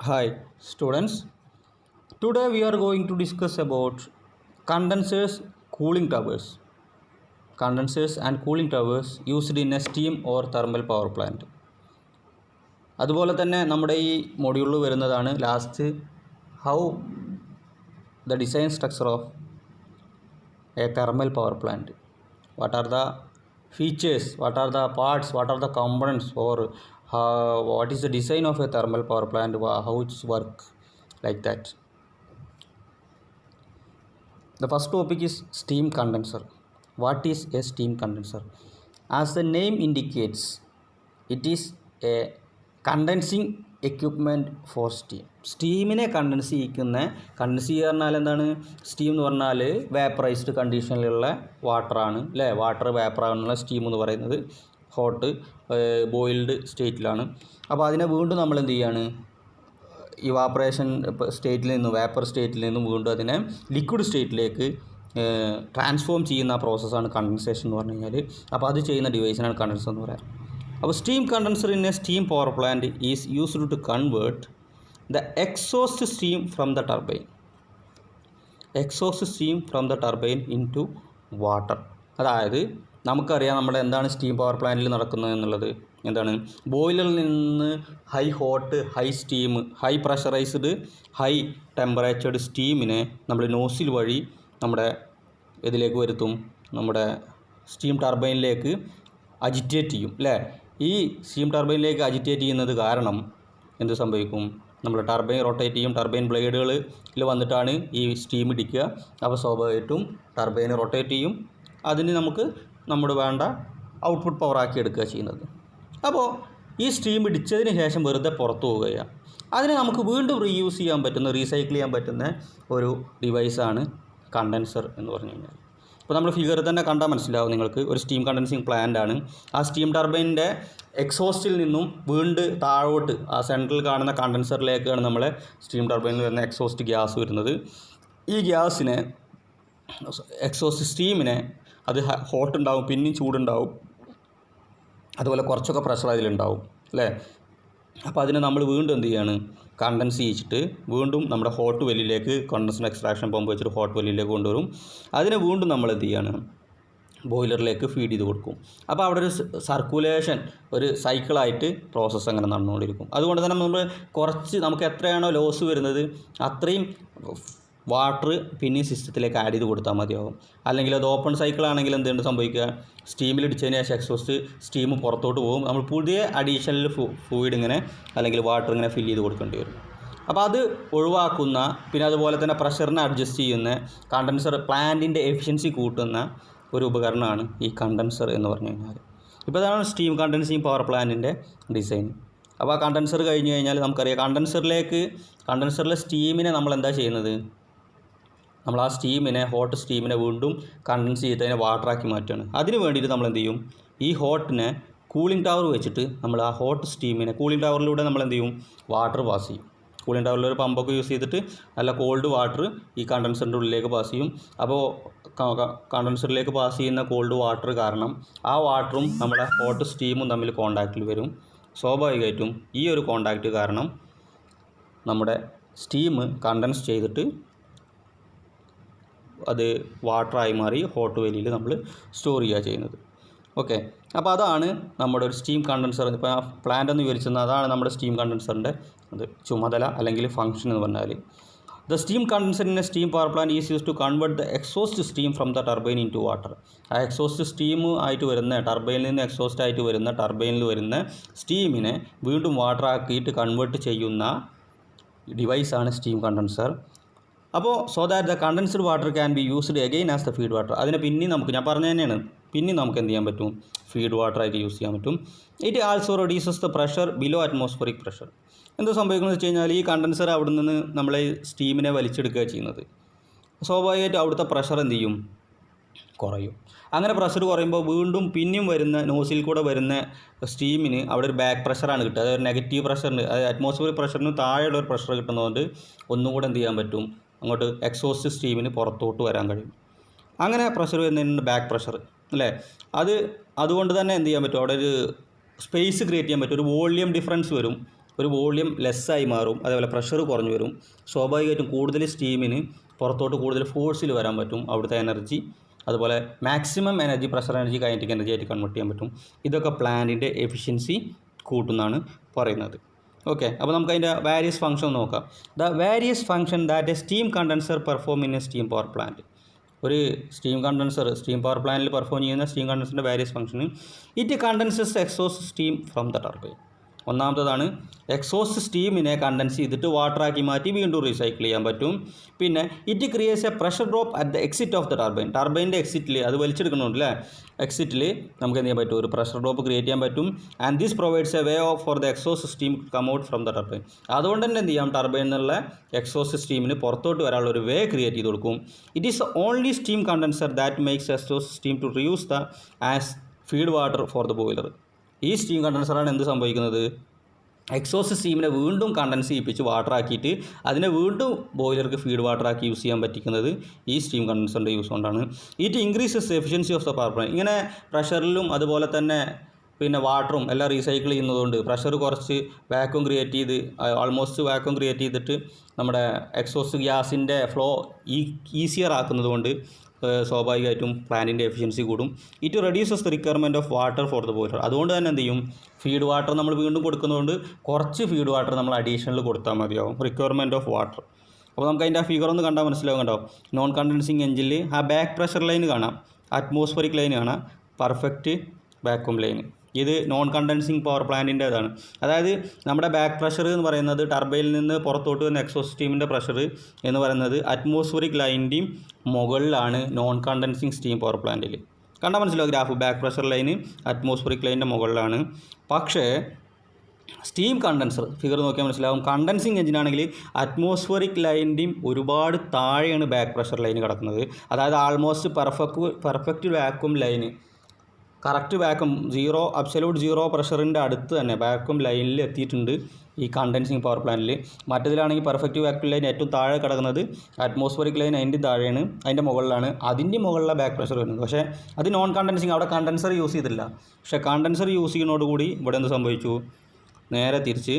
Hi students, today we are going to discuss about condensers, cooling towers. Condensers and cooling towers used in a steam or thermal power plant. അതുപോലെ തന്നെ നമ്മുടെ ഈ മൊഡ്യൂളിൽ വരുന്നതാണ് last how the design structure of A thermal power plant. What are the features, what are the parts, what are the components, or what is the design of a thermal power plant, how it's work, like that. The first topic is steam condenser. What is a steam condenser? As the name indicates, it is a condensing equipment for steam. സ്റ്റീമിനെ condense ചെയ്യുക പറഞ്ഞാൽ എന്താണ്? Steam എന്ന് പറഞ്ഞാൽ vaporised കണ്ടീഷനിലുള്ള വാട്ടറാണ് അല്ലേ? Water വേപ്പറാണുള്ള steam എന്ന് പറയുന്നത് hot boiled സ്റ്റേറ്റിലാണ്. അപ്പോൾ അതിനെ വീണ്ടും നമ്മൾ എന്ത് ചെയ്യാണ്? ഇവാപ്പറേഷൻ സ്റ്റേറ്റിൽ നിന്നും വേപ്പർ സ്റ്റേറ്റിൽ നിന്നും വീണ്ടും അതിനെ ലിക്വിഡ് സ്റ്റേറ്റിലേക്ക് ട്രാൻസ്ഫോം ചെയ്യുന്ന പ്രോസസ്സാണ് കണ്ടൻസേഷൻ എന്ന് പറഞ്ഞു കഴിഞ്ഞാൽ. അപ്പോൾ അത് ചെയ്യുന്ന ഡിവൈസിനാണ് കണ്ടൻസർ എന്ന് പറയുന്നത്. അപ്പോൾ steam condenser in a steam power plant is used to convert the exhaust steam from the turbine. Exhaust steam from the turbine into water. അതായത് നമുക്കറിയാം നമ്മുടെ എന്താണ് സ്റ്റീം പവർ പ്ലാന്റിൽ നടക്കുന്നത് എന്നുള്ളത്. എന്താണ്? ബോയിലറിൽ നിന്ന് high hot, high steam, high pressurised, high temperatured സ്റ്റീമിനെ നമ്മൾ നോസിൽ വഴി നമ്മുടെ ഇതിലേക്ക് വരുത്തും, നമ്മുടെ സ്റ്റീം ടർബൈനിലേക്ക് അജിറ്റേറ്റ് ചെയ്യും അല്ലേ? ഈ സ്റ്റീം ടർബൈനിലേക്ക് അജിറ്റേറ്റ് ചെയ്യുന്നത് കാരണം എന്ത് സംഭവിക്കും? നമ്മുടെ ടർബൈൻ റൊട്ടേറ്റ് ചെയ്യും. ടർബൈൻ ബ്ലേഡുകളിൽ വന്നിട്ടാണ് ഈ സ്റ്റീം ഇടിക്കുക. അപ്പോൾ സ്വാഭാവികമായിട്ടും ടർബൈൻ റൊട്ടേറ്റ് ചെയ്യും. അതിന് നമുക്ക് നമ്മുടെ വേണ്ട ഔട്ട്പുട്ട് പവറാക്കി എടുക്കുക ചെയ്യുന്നത്. അപ്പോൾ ഈ സ്റ്റീം ഇടിച്ചതിന് ശേഷം വെറുതെ പുറത്തു പോവുകയാണ്. അതിനെ നമുക്ക് വീണ്ടും റീയൂസ് ചെയ്യാൻ പറ്റുന്ന, റീസൈക്കിൾ ചെയ്യാൻ പറ്റുന്ന ഒരു ഡിവൈസാണ് കണ്ടൻസർ എന്ന് പറഞ്ഞു കഴിഞ്ഞാൽ. അപ്പോൾ നമ്മൾ ഫിഗർ തന്നെ കണ്ടാൽ മനസ്സിലാവും നിങ്ങൾക്ക്. ഒരു സ്റ്റീം കണ്ടൻസിങ് പ്ലാന്റ് ആണ്. ആ സ്റ്റീം ടർബൈനിൻ്റെ എക്സോസ്റ്റിൽ നിന്നും വീണ്ടും താഴോട്ട് ആ സെൻട്രൽ കാണുന്ന കണ്ടൻസറിലേക്കാണ് നമ്മളെ സ്റ്റീം ടർബൈനിൽ വരുന്ന എക്സോസ്റ്റ് ഗ്യാസ് വരുന്നത്. ഈ ഗ്യാസിനെ, എക്സോസ്റ്റ് സ്റ്റീമിനെ, അത് ഹോട്ട് ഉണ്ടാവും, പിന്നെയും ചൂടുണ്ടാവും, അതുപോലെ കുറച്ചൊക്കെ പ്രഷർ അതിലുണ്ടാവും അല്ലേ? അപ്പോൾ അതിനെ നമ്മൾ വീണ്ടും എന്ത് ചെയ്യാണ്? കണ്ടൻസ് ചെയ്യിച്ചിട്ട് വീണ്ടും നമ്മുടെ ഹോട്ട് വെല്ലിലേക്ക് കണ്ടൻസർ എക്സ്ട്രാക്ഷൻ പമ്പ് വെച്ചിട്ട് ഹോട്ട് വെല്ലിലേക്ക് കൊണ്ടുവരും. അതിനെ വീണ്ടും നമ്മൾ എന്ത് ചെയ്യാണ്? ബോയിലറിലേക്ക് ഫീഡ് ചെയ്ത് കൊടുക്കും. അപ്പോൾ അവിടെ ഒരു സർക്കുലേഷൻ, ഒരു സൈക്കിളായിട്ട് പ്രോസസ്സ് അങ്ങനെ നടന്നുകൊണ്ടിരിക്കും. അതുകൊണ്ട് തന്നെ നമുക്ക് എത്രയാണോ ലോസ് വരുന്നത് അത്രയും വാട്ടർ പിന്നെയും സിസ്റ്റത്തിലേക്ക് ആഡ് ചെയ്ത് കൊടുത്താൽ മതിയാവും. അല്ലെങ്കിൽ അത് ഓപ്പൺ സൈക്കിളാണെങ്കിൽ എന്തുകൊണ്ട് സംഭവിക്കുക? സ്റ്റീമിലിടിച്ചതിന് ശേഷം എക്സോസ്റ്റ് സ്റ്റീം പുറത്തോട്ട് പോകും. നമ്മൾ പുതിയ അഡീഷണൽ ഫ്ലൂയിഡ് ഇങ്ങനെ അല്ലെങ്കിൽ വാട്ടർ ഇങ്ങനെ ഫില്ല് ചെയ്ത് കൊടുക്കേണ്ടി വരും. അപ്പോൾ അത് ഒഴിവാക്കുന്ന, പിന്നെ അതുപോലെ തന്നെ പ്രഷറിനെ അഡ്ജസ്റ്റ് ചെയ്യുന്ന, കണ്ടൻസർ പ്ലാന്റിൻ്റെ എഫിഷ്യൻസി കൂട്ടുന്ന ഒരു ഉപകരണമാണ് ഈ കണ്ടൻസർ എന്ന് പറഞ്ഞു കഴിഞ്ഞാൽ. ഇപ്പോൾ ഇതാണ് സ്റ്റീം കണ്ടൻസിങ് പവർ പ്ലാന്റിൻ്റെ ഡിസൈൻ. അപ്പോൾ ആ കണ്ടൻസർ കഴിഞ്ഞ് കഴിഞ്ഞാൽ നമുക്കറിയാം കണ്ടൻസറിലെ സ്റ്റീമിനെ നമ്മൾ എന്താ ചെയ്യുന്നത്? നമ്മൾ ആ സ്റ്റീമിനെ, ഹോട്ട് സ്റ്റീമിനെ വീണ്ടും കണ്ടൻസ് ചെയ്തതിനെ വാട്ടറാക്കി മാറ്റുകയാണ്. അതിന് വേണ്ടിയിട്ട് നമ്മൾ എന്ത് ചെയ്യും? ഈ ഹോട്ടിനെ കൂളിംഗ് ടവർ വെച്ചിട്ട് നമ്മൾ ആ ഹോട്ട് സ്റ്റീമിനെ കൂളിംഗ് ടവറിലൂടെ നമ്മൾ എന്ത് ചെയ്യും? വാട്ടർ പാസ് ചെയ്യും. കൂളിംഗ് ടവറിൽ ഒരു പമ്പൊക്കെ യൂസ് ചെയ്തിട്ട് നല്ല കോൾഡ് വാട്ടർ ഈ കണ്ടൻസറിൻ്റെ ഉള്ളിലേക്ക് പാസ് ചെയ്യും. അപ്പോൾ കണ്ടൻസറിലേക്ക് പാസ് ചെയ്യുന്ന കോൾഡ് വാട്ടർ കാരണം ആ വാട്ടറും നമ്മുടെ ഹോട്ട് സ്റ്റീമും തമ്മിൽ കോണ്ടാക്റ്റിൽ വരും. സ്വാഭാവികമായിട്ടും ഈ ഒരു കോണ്ടാക്റ്റ് കാരണം നമ്മുടെ സ്റ്റീം കണ്ടൻസ് ചെയ്തിട്ട് അത് വാട്ടറായി മാറി ഹോട്ട് വെല്ലിൽ നമ്മൾ സ്റ്റോർ ചെയ്യുക ചെയ്യുന്നത്. ഓക്കെ, അപ്പോൾ അതാണ് നമ്മുടെ ഒരു സ്റ്റീം കണ്ടൻസർ. ഇപ്പോൾ ആ പ്ലാന്റ് എന്ന് വിവരിച്ചത് അതാണ് നമ്മുടെ സ്റ്റീം കണ്ടൻസറിൻ്റെ അത് ചുമതല അല്ലെങ്കിൽ ഫംഗ്ഷൻ എന്ന് പറഞ്ഞാൽ. The steam condenser in a steam power plant is use to convert the exhaust steam from the turbine into water. ആ എക്സോസ്റ്റ് സ്റ്റീം ആയിട്ട് വരുന്ന, ടർബൈനിൽ നിന്ന് എക്സോസ്റ്റ് ആയിട്ട് വരുന്ന, ടർബൈനിൽ വരുന്ന സ്റ്റീമിനെ വീണ്ടും വാട്ടർ ആക്കിയിട്ട് കൺവേർട്ട് ചെയ്യുന്ന ഡിവൈസാണ് സ്റ്റീം കണ്ടൻസർ. അപ്പോൾ so that the condensed water can be used again as the feed water. അതിനെ പിന്നെ ഞാൻ പറഞ്ഞു തന്നെയാണ്, പിന്നെ നമുക്ക് എന്ത് ചെയ്യാൻ പറ്റും? ഫീഡ് വാട്ടറായിട്ട് യൂസ് ചെയ്യാൻ പറ്റും. It also reduces the pressure below atmospheric pressure. എന്ത് സംഭവിക്കുന്നത് വെച്ച് കഴിഞ്ഞാൽ ഈ കണ്ടൻസർ അവിടെ നിന്ന് നമ്മളെ സ്റ്റീമിനെ വലിച്ചെടുക്കുക ചെയ്യുന്നത്. സ്വാഭാവികമായിട്ട് അവിടുത്തെ പ്രഷർ എന്ത് ചെയ്യും? കുറയും. അങ്ങനെ പ്രഷർ കുറയുമ്പോൾ വീണ്ടും പിന്നെയും വരുന്ന നോസിൽ കൂടെ വരുന്ന സ്റ്റീമിന് അവിടെ ഒരു ബാക്ക് പ്രഷറാണ് കിട്ടുക. അതായത് നെഗറ്റീവ് പ്രഷറിന്, അതായത് അറ്റ്മോസ്ഫിയർ പ്രഷറിന് താഴെയുള്ള ഒരു പ്രഷർ കിട്ടുന്നതുകൊണ്ട് ഒന്നും കൂടെ എന്ത് ചെയ്യാൻ പറ്റും? അങ്ങോട്ട് എക്സോസ്റ്റ് സ്റ്റീമിന് പുറത്തോട്ട് വരാൻ കഴിയും. അങ്ങനെ പ്രഷർ വരുന്നതിന് ബാക്ക് പ്രഷർ അല്ലേ? അതുകൊണ്ട് തന്നെ എന്ത് ചെയ്യാൻ പറ്റും? അവിടെ ഒരു സ്പേസ് ക്രിയേറ്റ് ചെയ്യാൻ പറ്റും. ഒരു വോളിയം ഡിഫറൻസ് വരും ഒരു വോളിയം ലെസ്സായി മാറും, അതേപോലെ പ്രഷർ കുറഞ്ഞു വരും. സ്വാഭാവികമായിട്ടും കൂടുതൽ സ്റ്റീമിന് പുറത്തോട്ട് കൂടുതൽ ഫോഴ്സിൽ വരാൻ പറ്റും. അവിടുത്തെ എനർജി അതുപോലെ maximum energy, pressure energy kinetic energy ആയിട്ട് കൺവേർട്ട് ചെയ്യാൻ പറ്റും. ഇതൊക്കെ പ്ലാന്റിൻ്റെ എഫിഷ്യൻസി കൂട്ടുന്നതാണ് പറയുന്നത്. ഓക്കെ, അപ്പോൾ നമുക്ക് അതിൻ്റെ വാരിയസ് ഫംഗ്ഷൻ നോക്കാം. The various function that a steam condenser perform in a steam power plant. ഒരു സ്റ്റീം കണ്ടൻസർ സ്റ്റീം പവർ പ്ലാന്റിൽ പെർഫോം ചെയ്യുന്ന സ്റ്റീം കണ്ടൻസറിൻ്റെ വാരിയസ് ഫംഗ്ഷന് it condenses exhaust steam from the turbine. ഒന്നാമത്തേതാണ് എക്സോസ്റ്റ് സ്റ്റീമിനെ കണ്ടൻസ് ചെയ്തിട്ട് വാട്ടറാക്കി മാറ്റി വീണ്ടും റീസൈക്കിൾ ചെയ്യാൻ പറ്റും. പിന്നെ it creates a pressure drop at the exit of the turbine. ടർബൈൻ്റെ എക്സിറ്റിൽ അത് വലിച്ചെടുക്കണമല്ലേ, എക്സിറ്റിൽ നമുക്ക് എന്ത് ചെയ്യാൻ പറ്റും, ഒരു പ്രഷർ ഡ്രോപ്പ് ക്രിയേറ്റ് ചെയ്യാൻ പറ്റും. And this provides a way for the exhaust steam come out from the turbine. അതുകൊണ്ട് തന്നെ എന്ത് ചെയ്യാം, ടർബൈൻ എന്നുള്ള എക്സോസ്റ്റ് സ്റ്റീമിന് പുറത്തോട്ട് വരാനുള്ള ഒരു വേ ക്രിയേറ്റ് ചെയ്ത് കൊടുക്കും. It is only steam condenser that makes exhaust steam to reuse the as feed water for the boiler. ഈ സ്റ്റീം കണ്ടൻസറാണ് എന്ത് സംഭവിക്കുന്നത്, എക്സോസ്റ്റ് സ്റ്റീമിനെ വീണ്ടും കണ്ടൻസ് ചെയ്യിപ്പിച്ച് വാട്ടറാക്കിയിട്ട് അതിനെ വീണ്ടും ബോയിലർക്ക് ഫീഡ് വാട്ടറാക്കി യൂസ് ചെയ്യാൻ പറ്റിക്കുന്നത് ഈ സ്റ്റീം കണ്ടൻസറിൻ്റെ യൂസ് കൊണ്ടാണ്. It increases efficiency of the power plant. ഇങ്ങനെ പ്രഷറിലും അതുപോലെ തന്നെ പിന്നെ വാട്ടറും എല്ലാം റീസൈക്കിൾ ചെയ്യുന്നതുകൊണ്ട് പ്രഷർ കുറച്ച് വാക്യൂം ക്രിയേറ്റ് ചെയ്ത് ആൾമോസ്റ്റ് വാക്യൂം ക്രിയേറ്റ് ചെയ്തിട്ട് നമ്മുടെ എക്സോസ്റ്റ് ഗ്യാസിൻ്റെ ഫ്ലോ ഈസിയർ ആക്കുന്നത് കൊണ്ട് സ്വാഭാവികമായിട്ടും പ്ലാന്റിൻ്റെ എഫിഷ്യൻസി കൂടും. It reduces the requirement of water for the boiler. അതുകൊണ്ട് തന്നെ എന്ത് ചെയ്യും, ഫീഡ് വാട്ടർ നമ്മൾ വീണ്ടും കൊടുക്കുന്നതുകൊണ്ട് കുറച്ച് ഫീഡ് വാട്ടർ നമ്മൾ അഡീഷണൽ കൊടുത്താൽ മതിയാവും, റിക്വയർമെൻറ്റ് ഓഫ് വാട്ടർ. അപ്പോൾ നമുക്ക് അതിൻ്റെ ആ ഫിഗർ ഒന്ന് കണ്ടാൽ മനസ്സിലാവും. കണ്ടോ, നോൺ കണ്ടൻസിങ് എഞ്ചിനിൽ ആ ബാക്ക് പ്രഷർ ലൈൻ കാണാം, അറ്റ്മോസ്ഫറിക് ലൈൻ കാണാം, പെർഫെക്റ്റ് വാക്യൂം ലൈൻ. ഇത് നോൺ കണ്ടൻസിങ് പവർ പ്ലാന്റിൻ്റെ ഇതാണ്. അതായത് നമ്മുടെ ബാക്ക് പ്രഷർ എന്ന് പറയുന്നത് ടർബൈനിൽ നിന്ന് പുറത്തോട്ട് വന്ന എക്സോസ്റ്റ് സ്റ്റീമിൻ്റെ പ്രഷർ എന്ന് പറയുന്നത് അറ്റ്മോസ്ഫറിക് ലൈനിൻ്റെയും മുകളിലാണ് നോൺ കണ്ടൻസിങ് സ്റ്റീം പവർ പ്ലാന്റിൽ. കണ്ടാൽ മനസ്സിലാവും graph, back pressure line atmospheric ലൈനിൻ്റെ മുകളിലാണ്. പക്ഷേ സ്റ്റീം കണ്ടൻസർ ഫിഗർ നോക്കിയാൽ മനസ്സിലാവും, കണ്ടൻസിങ് എഞ്ചിനാണെങ്കിൽ അറ്റ്മോസ്ഫറിക് ലൈനിൻ്റെയും ഒരുപാട് താഴെയാണ് ബാക്ക് പ്രഷർ ലൈൻ കിടക്കുന്നത്. അതായത് ആൾമോസ്റ്റ് പെർഫെക്റ്റ് വാക്യൂം ലൈന്, കറക്റ്റ് വാക്യൂം അബ്സല്യൂട്ട് സീറോ പ്രഷറിൻ്റെ അടുത്ത് തന്നെ വാക്യൂം ലൈനിൽ എത്തിയിട്ടുണ്ട് ഈ കണ്ടൻസിങ് പവർ പ്ലാന്റിൽ. മറ്റതിലാണെങ്കിൽ പെർഫെക്റ്റ് വാക്യൂം ലൈൻ ഏറ്റവും താഴെ കിടക്കുന്നത് അറ്റ്മോസ്ഫറിക് ലൈൻ അതിൻ്റെ താഴെയാണ്, അതിൻ്റെ മുകളിലാണ്, അതിൻ്റെ മുകളിലാണ് ബാക്ക് പ്രഷർ വരുന്നത്. പക്ഷേ അത് നോൺ കണ്ടൻസിങ്, അവിടെ കണ്ടൻസർ യൂസ് ചെയ്തില്ല. പക്ഷേ കണ്ടൻസർ യൂസ് ചെയ്യുന്നതോടുകൂടി ഇവിടെ എന്ത് സംഭവിച്ചു, നേരെ തിരിച്ച്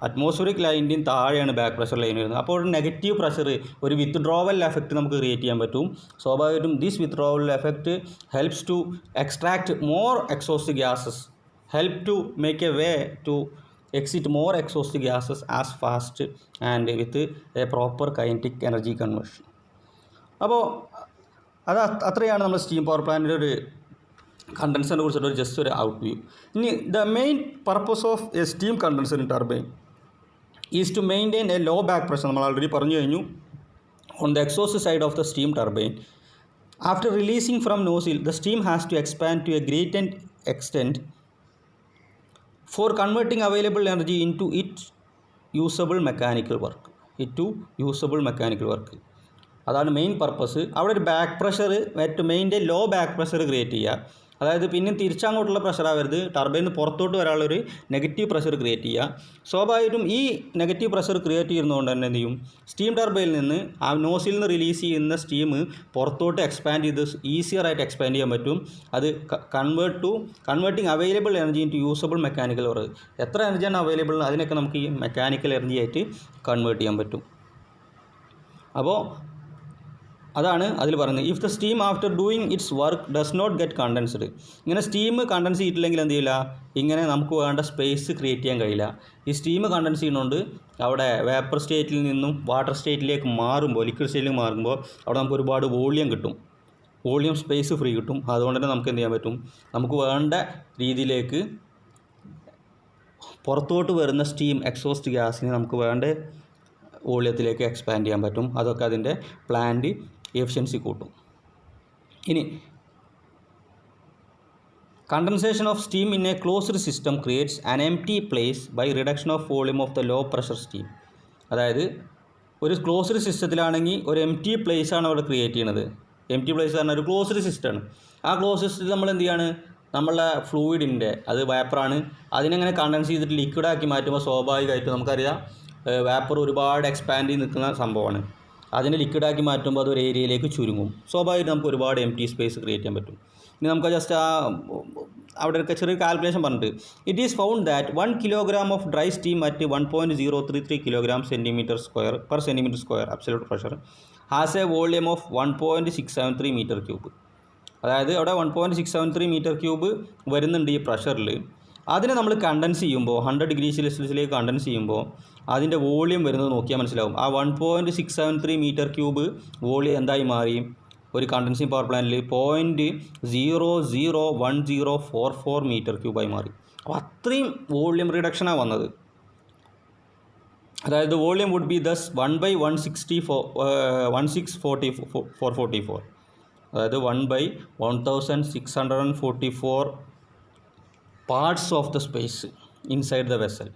അറ്റ്മോസ്ഫറിക് ലൈനിൻ്റെയും താഴെയാണ് ബാക്ക് പ്രഷർ ലൈൻ വരുന്നത്. അപ്പോൾ ഒരു നെഗറ്റീവ് പ്രഷർ, ഒരു വിത്ത്ഡ്രോവൽ എഫക്റ്റ് നമുക്ക് ക്രിയേറ്റ് ചെയ്യാൻ പറ്റും. സ്വാഭാവികമായിട്ടും this withdrawal effect helps to extract more exhaust gases, help to make a way to exit more exhaust gases as fast and with a proper kinetic energy conversion. അപ്പോൾ അത് അത്രയാണ് നമ്മൾ steam power പ്ലാന്റിൻ്റെ ഒരു കണ്ടൻസറിനെ കുറിച്ചിട്ട് ജസ്റ്റ് ഒരു out view. ഇനി the main purpose of a steam condenser in turbine is to maintain a low back pressure. നമ്മൾ ഓൾറെഡി പറഞ്ഞു കഴിഞ്ഞു. On the exhaust side of the steam turbine, after releasing from nozzle the steam has to expand to a great extent for converting available energy into usable mechanical work. അതാണ് main purpose. അവിടെ ഒരു back pressure to maintain low back pressure create ചെയ്യുക. അതായത് പിന്നെ തിരിച്ചങ്ങോട്ടുള്ള pressure ആവരുത്, ടർബൈനിൽ പുറത്തോട്ട് വരാനുള്ളൊരു negative pressure create ചെയ്യുക. സ്വാഭാവികമായിട്ടും ഈ നെഗറ്റീവ് പ്രഷർ ക്രിയേറ്റ് ചെയ്യുന്നതുകൊണ്ട് തന്നെ എന്ത് ചെയ്യും, സ്റ്റീം ടർബൈനിൽ നിന്ന് ആ നോസിൽ നിന്ന് റിലീസ് ചെയ്യുന്ന സ്റ്റീം പുറത്തോട്ട് എക്സ്പാൻഡ് ചെയ്ത് ഈസിയറായിട്ട് എക്സ്പാൻഡ് ചെയ്യാൻ പറ്റും. അത് converting available energy into usable mechanical work. എത്ര എനർജിയാണ് അവൈലബിൾ അതിനൊക്കെ നമുക്ക് ഈ മെക്കാനിക്കൽ എനർജി ആയിട്ട് കൺവേർട്ട് ചെയ്യാൻ പറ്റും. അപ്പോൾ അതാണ് അതിൽ പറയുന്നത്. If the steam after doing its work does not get condensed. ഇങ്ങനെ സ്റ്റീം കണ്ടൻസ് ചെയ്തിട്ടില്ലെങ്കിൽ എന്ത് ചെയ്യില്ല, ഇങ്ങനെ നമുക്ക് വേണ്ട സ്പേസ് ക്രിയേറ്റ് ചെയ്യാൻ കഴിയില്ല. ഈ സ്റ്റീം കണ്ടൻസ് ചെയ്യുന്നതുകൊണ്ട് അവിടെ വേപ്പർ സ്റ്റേറ്റിൽ നിന്നും വാട്ടർ സ്റ്റേറ്റിലേക്ക് മാറുമ്പോൾ, ലിക്വിഡ് സ്റ്റേറ്റിലേക്ക് മാറുമ്പോൾ അവിടെ നമുക്ക് ഒരുപാട് വോളിയം സ്പേസ് ഫ്രീ കിട്ടും. അതുകൊണ്ട് തന്നെ നമുക്ക് എന്ത് ചെയ്യാൻ പറ്റും, നമുക്ക് വേണ്ട രീതിയിലേക്ക് പുറത്തോട്ട് വരുന്ന സ്റ്റീം എക്സോസ്റ്റ് ഗ്യാസിന് നമുക്ക് വേണ്ട വോളിയത്തിലേക്ക് എക്സ്പാൻഡ് ചെയ്യാൻ പറ്റും. അതൊക്കെ അതിൻ്റെ പ്ലാന്റ് എഫിഷ്യൻസി കൂട്ടും. ഇനി condensation of steam in a closed system creates an empty place by reduction of volume of the low pressure steam. അതായത് ഒരു ക്ലോസ്ഡ് സിസ്റ്റത്തിലാണെങ്കിൽ ഒരു എംപ്റ്റി പ്ലേസ് ആണ് അവിടെ ക്രിയേറ്റ് ചെയ്യുന്നത്. എംപ്റ്റി പ്ലേസ് പറഞ്ഞാൽ ഒരു ക്ലോസ്ഡ് സിസ്റ്റമാണ്. ആ ക്ലോസ്ഡ് സിസ്റ്റത്തിൽ നമ്മൾ എന്ത് ചെയ്യാണ്, നമ്മളെ ഫ്ലൂയിഡിൻ്റെ അത് വേപ്പറാണ്, അതിനെങ്ങനെ കണ്ടൻസ് ചെയ്തിട്ട് ലിക്വിഡാക്കി മാറ്റുമ്പോൾ സ്വാഭാവികമായിട്ടും നമുക്കറിയാം വേപ്പർ ഒരുപാട് എക്സ്പാൻഡ് ചെയ്ത് നിൽക്കുന്ന സംഭവമാണ്. അതിനെ ലിക്വിഡാക്കി മാറ്റുമ്പോൾ അതൊരു ഏരിയയിലേക്ക് ചുരുങ്ങും. സ്വാഭാവികമായിട്ട് നമുക്ക് ഒരുപാട് എംപ്റ്റി സ്പേസ് ക്രിയേറ്റ് ചെയ്യാൻ പറ്റും. ഇനി നമുക്ക് ജസ്റ്റ് അവിടെയൊക്കെ ചെറിയ കാൽക്കുലേഷൻ പറഞ്ഞിട്ട് it is found that 1 kilogram of dry steam at 1.033 kilogram per centimeter square absolute pressure has A volume of 1.673 meter cube. അതായത് അവിടെ 1.673 meter cube വരുന്നുണ്ട് ഈ പ്രഷറിൽ. അതിനെ നമ്മൾ കണ്ടൻസ് ചെയ്യുമ്പോൾ 100 degree Celsiusലേക്ക് കണ്ടൻസ് ചെയ്യുമ്പോൾ അതിൻ്റെ വോളിയം വരുന്നത് നോക്കിയാൽ മനസ്സിലാവും. ആ 1.673 meter cube വോളിയം എന്തായി മാറി? ഒരു കണ്ടൻസിങ് പവർ പ്ലാന്റിൽ 0.001044 meter cube ആയി മാറി. അപ്പോൾ അത്രയും വോളിയം റിഡക്ഷനാണ് വന്നത്. അതായത് വോളിയം വുഡ് ബി ദസ് 1/1644, അതായത് 1/1644 parts of the space inside the vessel.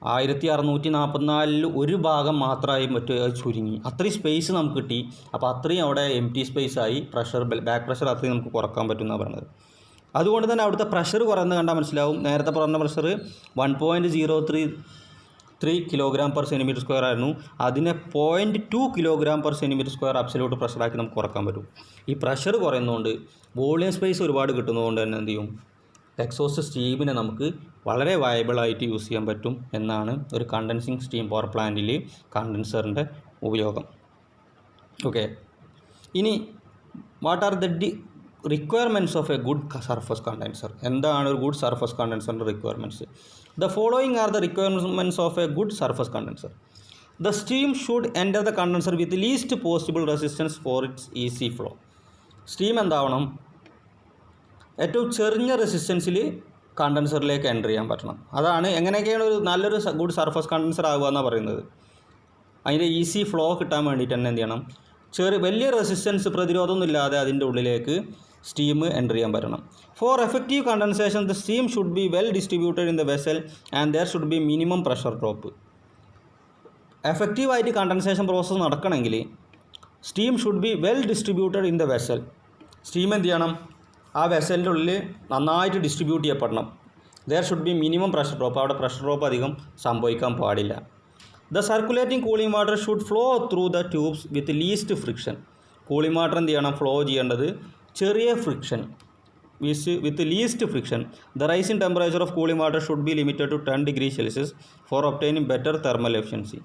1644 ഒരു ഭാഗം മാത്രമായി ചുരുങ്ങി. അത്രയും സ്പേസ് നമുക്ക് കിട്ടി. അപ്പോൾ അത്രയും അവിടെ എം ടി സ്പേസ് ആയി. ബാക്ക് പ്രഷർ അത്രയും നമുക്ക് കുറക്കാൻ പറ്റും എന്നാണ് പറയുന്നത്. അതുകൊണ്ട് തന്നെ അവിടുത്തെ പ്രഷർ കുറയുന്നത് കണ്ടാൽ മനസ്സിലാവും. നേരത്തെ പറഞ്ഞ pressure 1.033 kilogram per centimeter square ആയിരുന്നു. അതിനെ 0.2 kilogram per centimeter square absolute പ്രഷറാക്കി നമുക്ക് കുറക്കാൻ പറ്റും. ഈ പ്രഷർ കുറയുന്നതുകൊണ്ട് വോളിയം സ്പേസ് ഒരുപാട് കിട്ടുന്നതുകൊണ്ട് തന്നെ എന്ത് ചെയ്യും? എക്സോസ്റ്റ് സ്റ്റീമിനെ നമുക്ക് വളരെ വയബിളായിട്ട് യൂസ് ചെയ്യാൻ പറ്റും എന്നാണ് ഒരു കണ്ടൻസിങ് സ്റ്റീം പവർ പ്ലാന്റിൽ കണ്ടൻസറിൻ്റെ ഉപയോഗം. ഓക്കെ, ഇനി what are the requirements of a good surface condenser? എന്താണ് ഒരു ഗുഡ് സർഫസ് കണ്ടൻസറിൻ്റെ requirements? The following are the requirements of a good surface condenser. The steam should enter the condenser with least possible resistance for its easy flow. Steam എന്താവണം? ഏറ്റവും ചെറിയ റെസിസ്റ്റൻസിൽ കണ്ടൻസറിലേക്ക് enter ചെയ്യാൻ പറ്റണം. അതാണ് എങ്ങനെയൊക്കെയാണ് ഒരു നല്ലൊരു ഗുഡ് സർഫസ് കണ്ടൻസർ ആകുക എന്നാണ് പറയുന്നത്. അതിൻ്റെ ഈസി ഫ്ലോ കിട്ടാൻ വേണ്ടിയിട്ട് തന്നെ എന്ത് ചെയ്യണം? വലിയ റെസിസ്റ്റൻസ് പ്രതിരോധമൊന്നും ഇല്ലാതെ അതിൻ്റെ ഉള്ളിലേക്ക് സ്റ്റീം എൻ്റർ ചെയ്യാൻ പറ്റണം. For effective condensation the steam should be well distributed in the vessel and there should be minimum pressure drop. എഫക്റ്റീവായിട്ട് കണ്ടൻസേഷൻ പ്രോസസ്സ് നടക്കണമെങ്കിൽ steam should be well distributed in the vessel. Steam എന്ത് ചെയ്യണം? ആ വെസലിൻ്റെ ഉള്ളിൽ നന്നായിട്ട് ഡിസ്ട്രിബ്യൂട്ട് ചെയ്യപ്പെടണം. There should be minimum pressure drop. അവിടെ പ്രഷർ ഡ്രോപ്പ് അധികം സംഭവിക്കാൻ പാടില്ല. The circulating cooling water should flow through the tubes with least friction. Cooling water എന്ത് ചെയ്യണം? ഫ്ലോ ചെയ്യേണ്ടത് ചെറിയ friction with least friction. The rising temperature of cooling water should be limited to 10 degree Celsius for obtaining better thermal efficiency.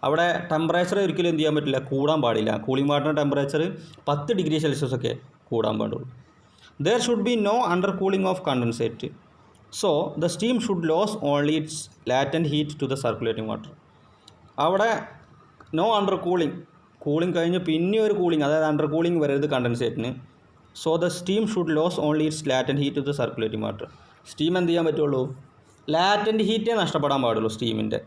അവിടെ temperature ഒരിക്കലും എന്ത് ചെയ്യാൻ പറ്റില്ല? കൂടാൻ പാടില്ല. കൂളിംഗ് വാട്ടറിൻ്റെ ടെമ്പറേച്ചർ 10 degree Celsius ഒക്കെ കൂടാൻ പാടുള്ളൂ. There should be no undercooling of condensate. So, the steam should lose only its latent heat to the circulating water. അവിടെ നോ അണ്ടർ കൂളിംഗ് കഴിഞ്ഞ് പിന്നെ ഒരു കൂളിംഗ്, അതായത് അണ്ടർ കൂളിംഗ് വരരുത് കണ്ടൻസേറ്റിന്. So the steam should lose only its latent heat to the circulating water. Steam എന്ത് ചെയ്യാൻ പറ്റുള്ളൂ? ലാറ്റൻറ്റ് ഹീറ്റേ നഷ്ടപ്പെടാൻ പാടുള്ളൂ സ്റ്റീമിൻ്റെ.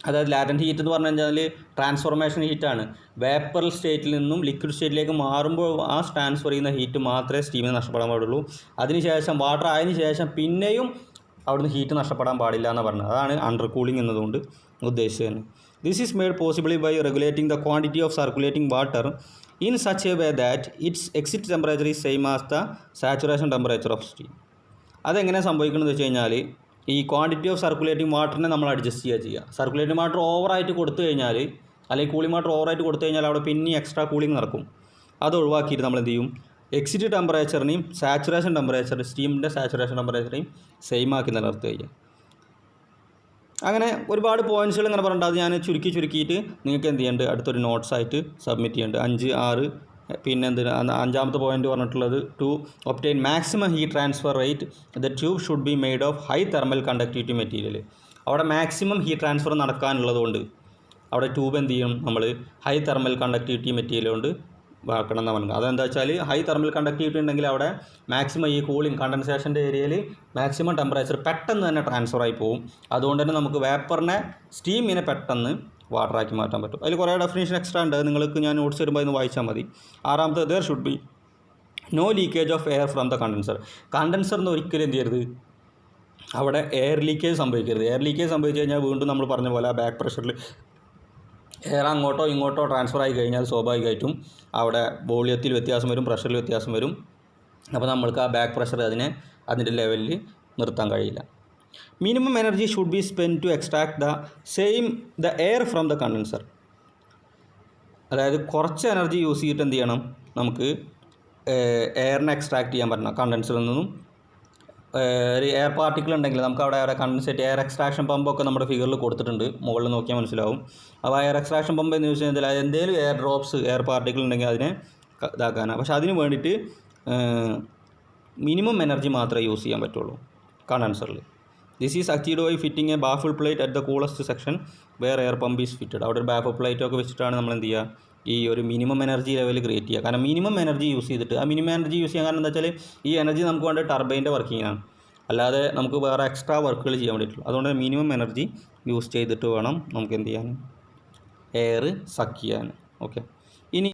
അതായത് ലാറ്റൻറ്റ് ഹീറ്റ് എന്ന് പറഞ്ഞു കഴിഞ്ഞാൽ ട്രാൻസ്ഫോർമേഷൻ ഹീറ്റാണ്. വേപ്പർ സ്റ്റേറ്റിൽ നിന്നും ലിക്വിഡ് സ്റ്റേറ്റിലേക്ക് മാറുമ്പോൾ ആ ട്രാൻസ്ഫർ ചെയ്യുന്ന ഹീറ്റ് മാത്രമേ സ്റ്റീമിന് നഷ്ടപ്പെടാൻ പാടുള്ളൂ. അതിനുശേഷം വാട്ടർ ആയതിനു ശേഷം പിന്നെയും അവിടുന്ന് ഹീറ്റ് നഷ്ടപ്പെടാൻ പാടില്ല എന്ന് പറഞ്ഞത്. അതാണ് അണ്ടർ കൂളിംഗ് എന്നതുകൊണ്ട് ഉദ്ദേശിച്ചത്. This is made possibly by regulating the quantity of circulating water in such a way that its exit temperature is same as the saturation temperature of steam. അതെങ്ങനെ സംഭവിക്കണമെന്ന് വെച്ച് കഴിഞ്ഞാൽ ഈ ക്വാണ്ടിറ്റി ഓഫ് സർക്കുലേറ്റിംഗ് വാട്ടറിനെ നമ്മൾ adjust ചെയ്യുക. Circulating water ഓവറായിട്ട് കൊടുത്തു കഴിഞ്ഞാൽ, അല്ലെങ്കിൽ കൂളിംഗ് വാട്ടർ ഓവറായിട്ട് കൊടുത്തു കഴിഞ്ഞാൽ അവിടെ പിന്നെ എക്സ്ട്രാ കൂളിംഗ് നടക്കും. അത് ഒഴിവാക്കിയിട്ട് നമ്മൾ എന്ത് ചെയ്യും? എക്സിറ്റ് ടെമ്പറേച്ചറിനെയും സാച്ചുറേഷൻ ടെമ്പറേച്ചർ, സ്റ്റീമിൻ്റെ സാച്ചുറേഷൻ ടെമ്പറേച്ചറേയും സെയിം ആക്കി നിലനിർത്തുക. അങ്ങനെ ഒരുപാട് പോയിൻറ്റ്സുകൾ ഇങ്ങനെ പറഞ്ഞിട്ട് അത് ഞാൻ ചുരുക്കിയിട്ട് നിങ്ങൾക്ക് എന്ത് ചെയ്യുന്നുണ്ട്? അടുത്തൊരു നോട്ട്സ് ആയിട്ട് സബ്മിറ്റ് ചെയ്യുന്നുണ്ട്. 5, 6 പിന്നെ അഞ്ചാമത്തെ പോയിന്റ് പറഞ്ഞിട്ടുള്ളത് to obtain maximum heat transfer rate the tube should be made of high thermal conductivity material. അവിടെ മാക്സിമം ഹീറ്റ് ട്രാൻസ്ഫർ നടക്കാനുള്ളതുകൊണ്ട് അവിടെ ട്യൂബ് എന്ത് ചെയ്യും? നമ്മൾ ഹൈ തെർമൽ കണ്ടക്ടിവിറ്റി മെറ്റീരിയൽ കൊണ്ട് ആക്കണം എന്ന് പറഞ്ഞത്. അതെന്താ വെച്ചാൽ ഹൈ തെർമൽ കണ്ടക്ടിവിറ്റി ഉണ്ടെങ്കിൽ അവിടെ മാക്സിമം ഈ കൂളിംഗ് കണ്ടൻസേഷൻ്റെ ഏരിയയിൽ മാക്സിമം ടെമ്പറേച്ചർ പെട്ടെന്ന് തന്നെ ട്രാൻസ്ഫർ ആയി പോകും. അതുകൊണ്ട് തന്നെ നമുക്ക് വേപ്പറിനെ സ്റ്റീമിനെ പെട്ടെന്ന് വാട്ടറാക്കി മാറ്റാൻ പറ്റും. അതിൽ കുറേ ഡെഫിനേഷൻ എക്സ്ട്രാ ഉണ്ട്. നിങ്ങൾക്ക് ഞാൻ നോട്ട്സ് വരുമ്പോൾ ഇന്ന് വായിച്ചാൽ മതി. 6ാമത്തെ there should be no leakage of air from the condenser. കണ്ടൻസറിന് ഒരിക്കലും എന്ത് ചെയ്യരുത്? അവിടെ എയർ ലീക്കേജ് സംഭവിക്കരുത്. എയർ ലീക്കേജ് സംഭവിച്ചു കഴിഞ്ഞാൽ വീണ്ടും നമ്മൾ പറഞ്ഞ പോലെ ആ ബാക്ക് പ്രഷറിൽ എയർ അങ്ങോട്ടോ ഇങ്ങോട്ടോ ട്രാൻസ്ഫർ ആയി കഴിഞ്ഞാൽ സ്വാഭാവികമായിട്ടും അവിടെ വോളിയത്തിൽ വ്യത്യാസം വരും, പ്രഷറിൽ വ്യത്യാസം വരും. അപ്പോൾ നമ്മൾക്ക് ആ ബാക്ക് പ്രഷർ അതിൻ്റെ ലെവലിൽ നിർത്താൻ കഴിയില്ല. Minimum energy should be spend to extract the air from the condenser. അതായത് കുറച്ച് എനർജി യൂസ് ചെയ്തിട്ട് എന്ത് ചെയ്യണം? നമുക്ക് എയറിനെ എക്സ്ട്രാക്ട് ചെയ്യാൻ പറ്റണം കണ്ടൻസറിൽ നിന്നും. ഒരു എയർ പാർട്ടിക്കിൾ ഉണ്ടെങ്കിൽ നമുക്ക് അവിടെ കണ്ടൻസേറ്റ് എയർ എക്സ്ട്രാക്ഷൻ പമ്പൊക്കെ നമ്മുടെ ഫിഗറിൽ കൊടുത്തിട്ടുണ്ട്, മുകളിൽ നോക്കിയാൽ മനസ്സിലാവും. അപ്പോൾ എയർ എക്സ്ട്രാക്ഷൻ പമ്പ് എന്ന് ചോദിച്ചു കഴിഞ്ഞാൽ എന്തെങ്കിലും എയർ ഡ്രോപ്സ് എയർ പാർട്ടിക്കിൾ ഉണ്ടെങ്കിൽ അതിനെ ഇതാക്കാനാണ്. പക്ഷേ അതിന് വേണ്ടിയിട്ട് മിനിമം എനർജി മാത്രമേ യൂസ് ചെയ്യാൻ പറ്റുള്ളൂ കണ്ടൻസറിൽ. This is achieved by fitting a baffle plate at the coolest section where air pump is fitted. അവിടെ ഒരു ബാഫിൾ പ്ലേറ്റൊക്കെ വെച്ചിട്ടാണ് നമ്മൾ എന്ത് ചെയ്യുക, ഈ ഒരു മിനിമം എനർജി ലെവൽ ക്രിയേറ്റ് ചെയ്യുക. കാരണം മിനിമം എനർജി യൂസ് ചെയ്തിട്ട്, ആ മിനിമം എനർജി യൂസ് ചെയ്യാൻ കാരണം എന്താ വെച്ചാൽ ഈ എനർജി നമുക്ക് വേണ്ട ടർബൈൻ്റെ വർക്കിങ്ങാണ്, അല്ലാതെ നമുക്ക് വേറെ എക്സ്ട്രാ വർക്കുകൾ ചെയ്യാൻ വേണ്ടിയിട്ടുള്ളൂ. അതുകൊണ്ട് മിനിമം എനർജി യൂസ് ചെയ്തിട്ട് വേണം നമുക്ക് എന്ത് ചെയ്യാൻ, എയർ സക്ക് ചെയ്യാൻ. ഓക്കെ.